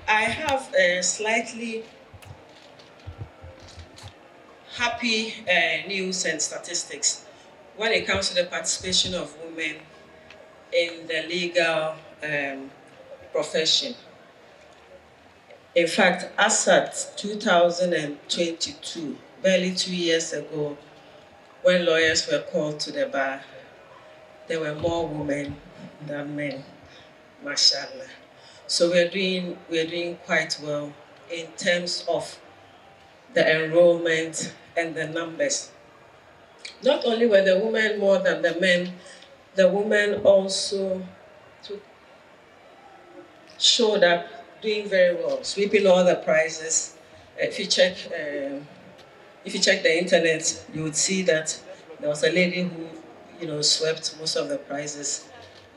I have a slightly happy news and statistics when it comes to the participation of women in the legal profession. In fact, as at 2022, barely 2 years ago, when lawyers were called to the bar, there were more women than men, mashallah. So we're doing quite well in terms of the enrollment and the numbers. Not only were the women more than the men, the women also took, showed up doing very well, sweeping all the prizes. If you check the internet, you would see that there was a lady who, swept most of the prizes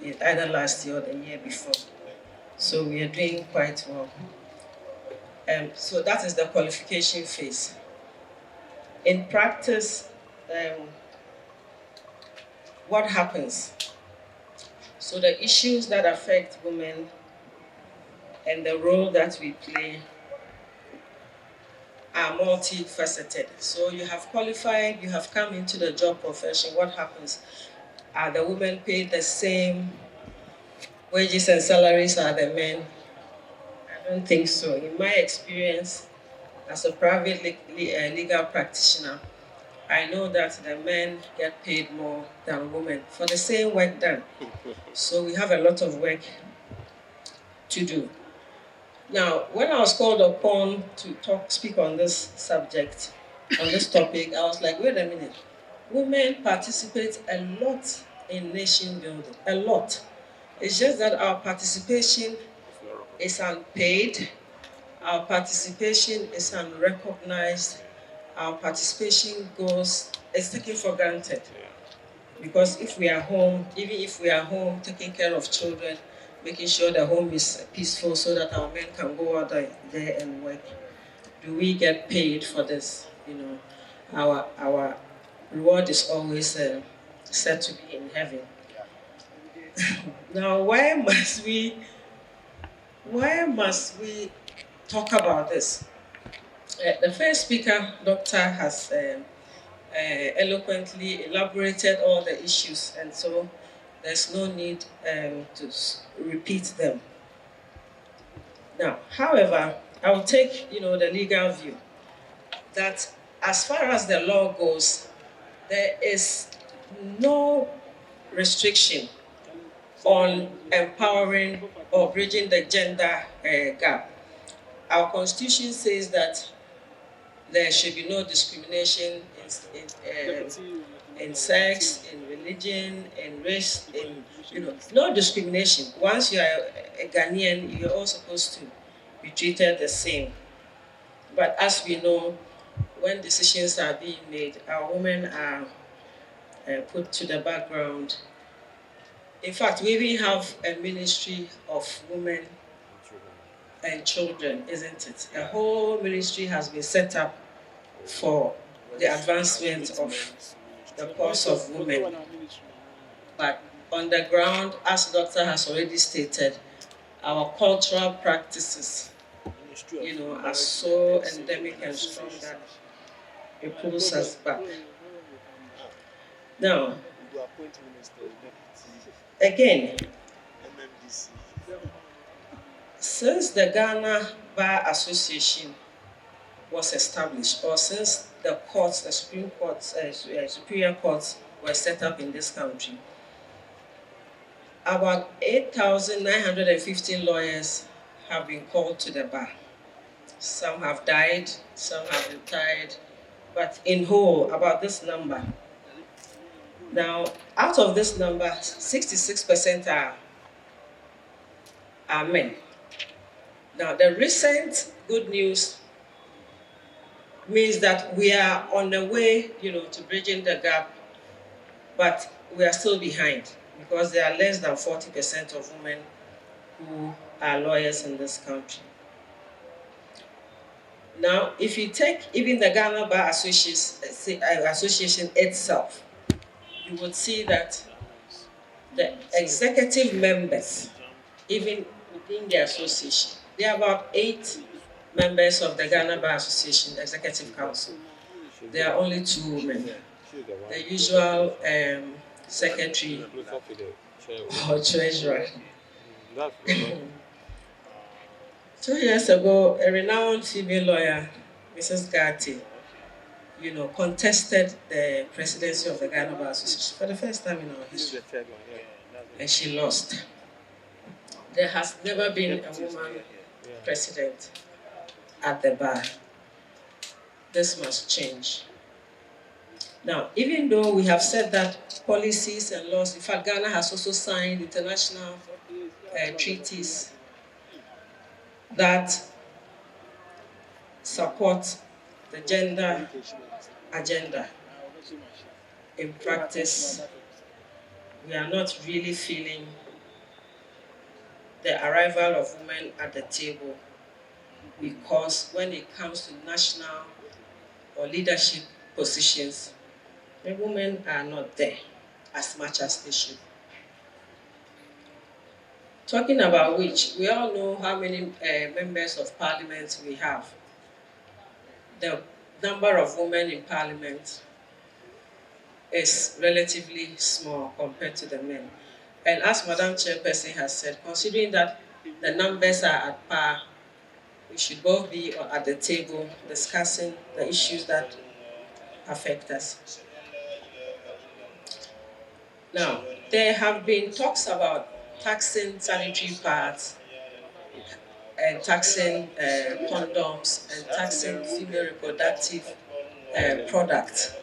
either last year or the year before. So we are doing quite well. So that is the qualification phase. In practice, what happens? So the issues that affect women and the role that we play are multifaceted. So you have qualified, you have come into the job profession. What happens? Are the women paid the same wages and salaries as the men? I don't think so. In my experience as a private legal practitioner, I know that the men get paid more than women for the same work done. So we have a lot of work to do. Now, when I was called upon to speak on this subject, on this topic, I was like, wait a minute. Women participate a lot in nation building, a lot. It's just that our participation is unpaid, our participation is unrecognized, our participation is taken for granted. Because if we are home, even if we are home taking care of children, making sure the home is peaceful so that our men can go out there and work, do we get paid for this? Our reward is always said to be in heaven. Now, why must we talk about this? The first speaker, doctor, has eloquently elaborated all the issues, and so there's no need to repeat them. Now, however, I will take the legal view that as far as the law goes, there is no restriction on empowering or bridging the gender gap. Our constitution says that there should be no discrimination in sex, in religion, in race, no discrimination. Once you are a Ghanaian, you're all supposed to be treated the same. But as we know, when decisions are being made, our women are put to the background. In fact, we even have a ministry of women and children, isn't it? A whole ministry has been set up for the advancement of the cause of women. But on the ground, as the doctor has already stated, our cultural practices, are so endemic and strong that it pulls us back. Now, again, since the Ghana Bar Association was established, or since the courts, the Supreme Courts, Superior Courts were set up in this country, about 8,915 lawyers have been called to the bar. Some have died, some have retired, but in whole, about this number. Now, out of this number, 66% are men. Now, the recent good news means that we are on the way, to bridging the gap, but we are still behind because there are less than 40% of women who are lawyers in this country. Now, if you take even the Ghana Bar Association itself, you would see that the executive members, even within the association, There are about 8 members of the Ghana Bar Association Executive Council. There are only 2 women. The usual secretary or treasurer. 2 years ago, a renowned female lawyer, Mrs. Gatti, contested the presidency of the Ghana Bar Association for the first time in our history, and she lost. There has never been a woman president at the bar. This must change. Now, even though we have said that policies and laws, in fact, Ghana has also signed international treaties that support the gender agenda. In practice, we are not really feeling the arrival of women at the table, because when it comes to national or leadership positions, the women are not there as much as they should. Talking about which, we all know how many members of parliament we have. The number of women in parliament is relatively small compared to the men. And as Madam Chairperson has said, considering that the numbers are at par, we should both be at the table discussing the issues that affect us. Now, there have been talks about taxing sanitary pads and taxing condoms and taxing female reproductive products.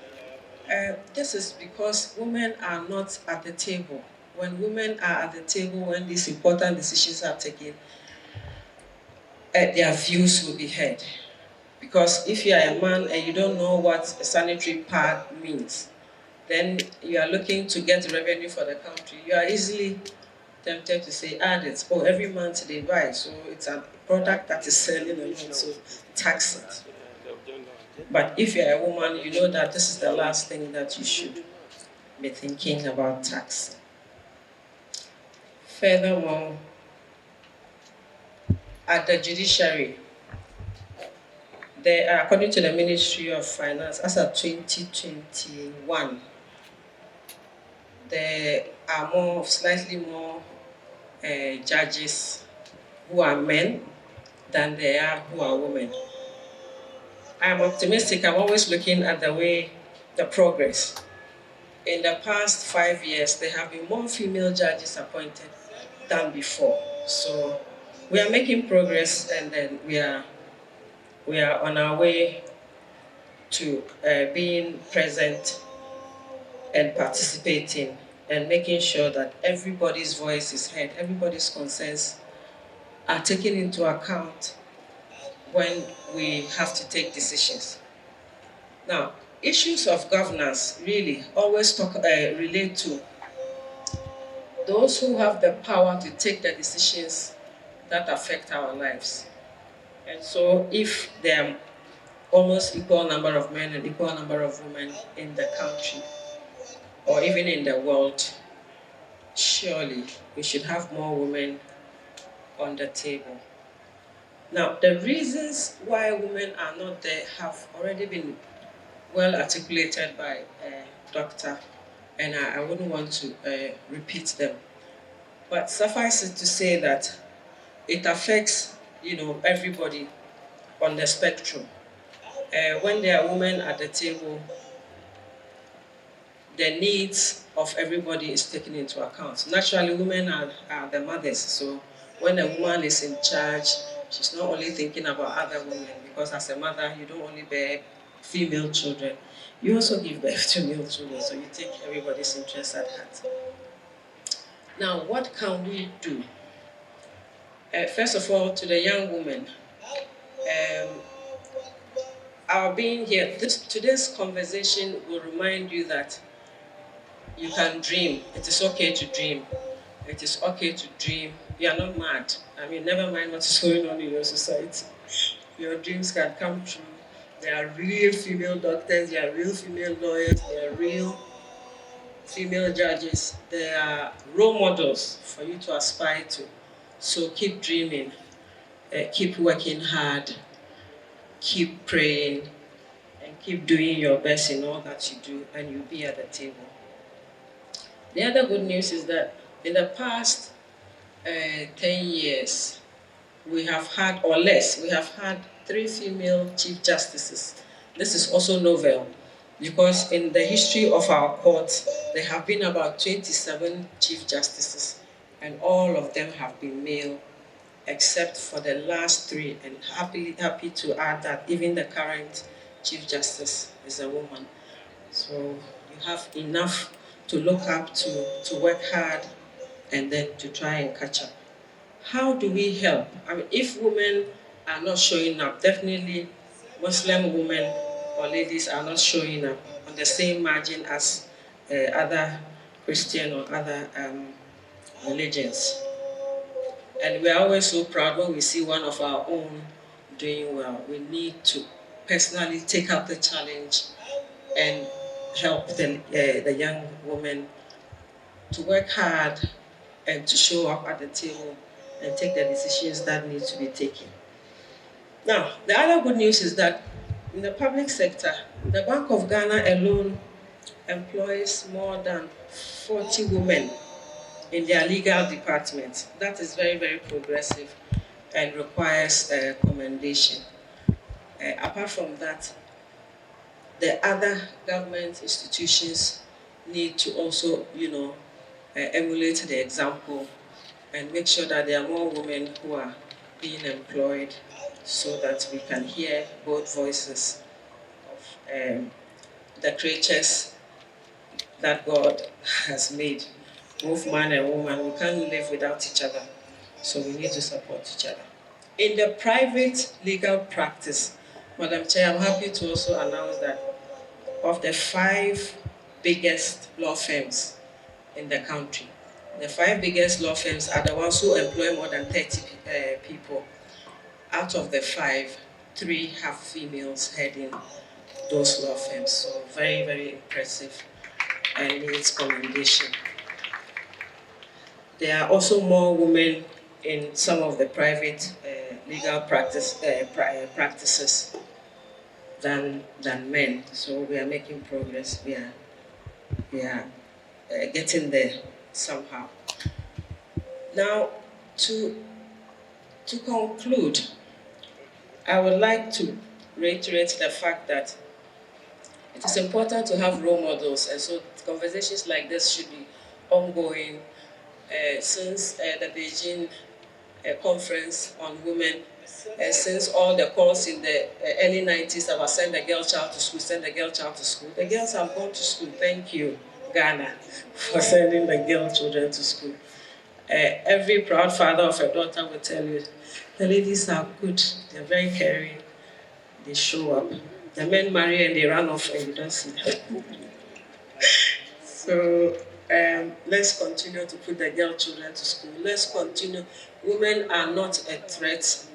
This is because women are not at the table. When women are at the table, when these important decisions are taken, their views will be heard. Because if you are a man and you don't know what a sanitary pad means, then you are looking to get revenue for the country, you are easily tempted to say, it's every month they buy, so it's a product that is selling a lot, so tax it. But if you're a woman, you know that this is the last thing that you should be thinking about tax. Furthermore, at the judiciary, there are, according to the Ministry of Finance, as of 2021, there are slightly more judges who are men than there are who are women. I'm optimistic. I'm always looking at the progress. In the past 5 years, there have been more female judges appointed than before. So we are making progress, and then we are on our way to being present and participating and making sure that everybody's voice is heard, everybody's concerns are taken into account when we have to take decisions. Now, issues of governance really always relate to those who have the power to take the decisions that affect our lives. And so if there are almost equal number of men and equal number of women in the country, or even in the world, surely we should have more women on the table. Now, the reasons why women are not there have already been well articulated by Doctor, and I wouldn't want to repeat them. But suffice it to say that it affects, everybody on the spectrum. When there are women at the table, the needs of everybody is taken into account. Naturally, women are the mothers, so when a woman is in charge, she's not only thinking about other women, because as a mother, you don't only bear female children, you also give birth to male children, so you take everybody's interest at heart. Now, what can we do? First of all, to the young women, our being here, today's conversation will remind you that you can dream. It is okay to dream. It is okay to dream. You are not mad. Never mind what is going on in your society. Your dreams can come true. There are real female doctors, there are real female lawyers, there are real female judges. There are role models for you to aspire to. So keep dreaming. keep working hard, keep praying, and keep doing your best in all that you do, and you'll be at the table. The other good news is that in the past 10 years, we have had, or less, we have had 3 female chief justices. This is also novel because in the history of our courts, there have been about 27 chief justices, and all of them have been male, except for the last 3. And happy to add that even the current chief justice is a woman. So you have enough to look up to work hard, and then to try and catch up. How do we help? I mean, if women are not showing up, definitely Muslim women or ladies are not showing up on the same margin as other Christian or other religions. And we are always so proud when we see one of our own doing well. We need to personally take up the challenge and help the young women to work hard and to show up at the table and take the decisions that need to be taken. Now, the other good news is that in the public sector, the Bank of Ghana alone employs more than 40 women in their legal department. That is very, very progressive and requires commendation. Apart from that, the other government institutions need to also, emulate the example and make sure that there are more women who are being employed so that we can hear both voices of the creatures that God has made, both man and woman. We can't live without each other, so we need to support each other. In the private legal practice, Madam Chair, I'm happy to also announce that of the 5 biggest law firms in the country, the 5 biggest law firms are the ones who employ more than 30 people. Out of the 5, 3 have females heading those law firms. So very, very impressive and needs commendation. There are also more women in some of the private legal practices than men. So we are making progress. We are getting there somehow. Now, to conclude, I would like to reiterate the fact that it is important to have role models, and so conversations like this should be ongoing. Since the Beijing conference on women, since all the calls in the early 90s about send a girl child to school, send a girl child to school, the girls have gone to school. Thank you, Ghana, for sending the girl children to school. Every proud father of a daughter will tell you, the ladies are good, they're very caring, they show up. The men marry and they run off and you don't see them. So let's continue to put the girl children to school. Let's continue. Women are not a threat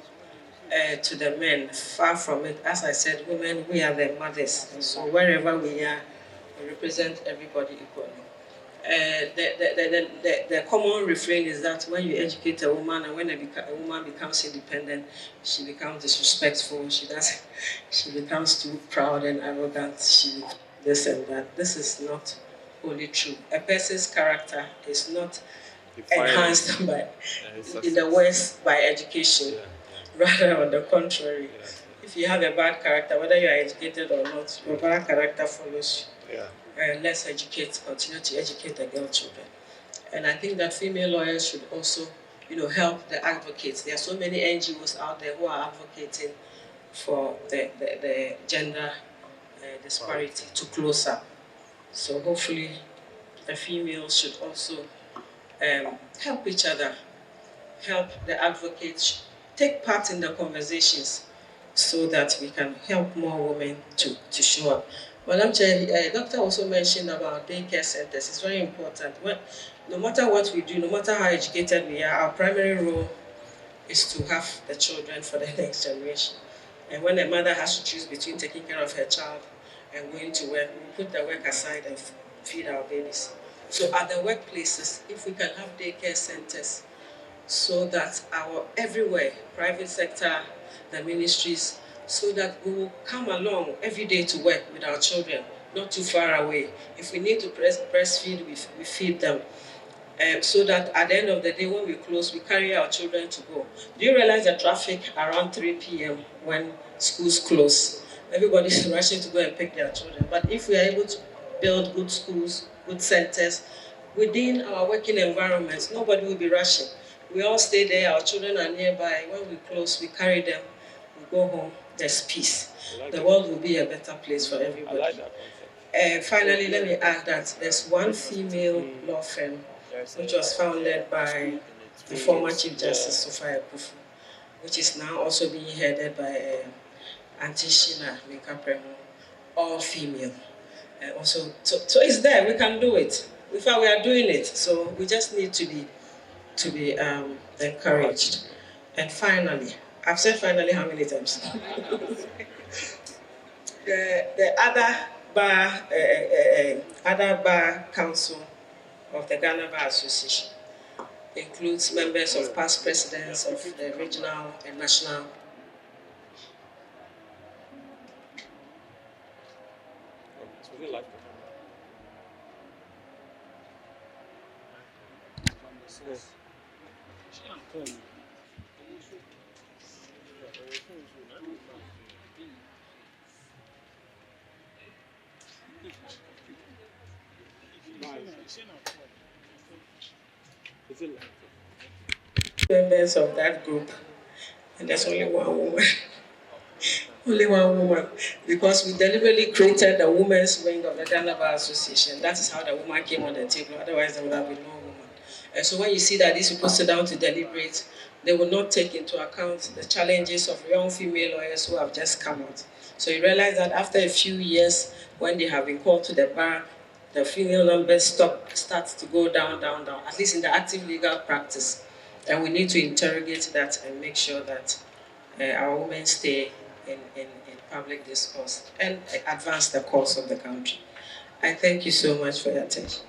to the men, far from it. As I said, women, we are their mothers. And so wherever we are, we represent everybody equally. The common refrain is that when you educate a woman and when a woman becomes independent, she becomes disrespectful, she becomes too proud and arrogant, she this and that. This is not wholly true. A person's character is not enhanced in the West by education. Rather on the contrary. If you have a bad character, whether you are educated or not, your bad character follows you. Let's continue to educate the girl children. And I think that female lawyers should also, help the advocates. There are so many NGOs out there who are advocating for the gender disparity to close up. So hopefully the females should also help each other, help the advocates, take part in the conversations so that we can help more women to show up. Madam Chair, Doctor also mentioned about daycare centers. It's very important. No matter what we do, no matter how educated we are, our primary role is to have the children for the next generation. And when a mother has to choose between taking care of her child and going to work, we put the work aside and feed our babies. So at the workplaces, if we can have daycare centers so that everywhere, private sector, the ministries, so that we will come along every day to work with our children, not too far away. If we need to breastfeed, we feed them. So that at the end of the day, when we close, we carry our children to go. Do you realize the traffic around 3 p.m. when schools close? Everybody's rushing to go and pick their children. But if we are able to build good schools, good centers, within our working environments, nobody will be rushing. We all stay there, our children are nearby. When we close, we carry them, we go home, there's peace. The world will be a better place for everybody. I like that. Finally, let me add that there's one female law firm which was founded by the former Chief Justice Sophia Kufu, which is now also being headed by Auntie Sheena Mekapremo, all female. So it's there, we can do it. In fact, we are doing it, so we just need to be encouraged. And finally, I've said finally how many times? the other bar council of the Ghana Bar Association includes members of past presidents of the regional and national. Members of that group, and there's only one woman. Only one woman, because we deliberately created the women's wing of the Ghana Bar Association. That is how the woman came on the table, otherwise there would have been no woman. And so when you see that these people sit down to deliberate, they will not take into account the challenges of young female lawyers who have just come out. So you realize that after a few years, when they have been called to the bar, the female numbers starts to go down, at least in the active legal practice. And we need to interrogate that and make sure that our women stay in public discourse and advance the cause of the country. I thank you so much for your attention.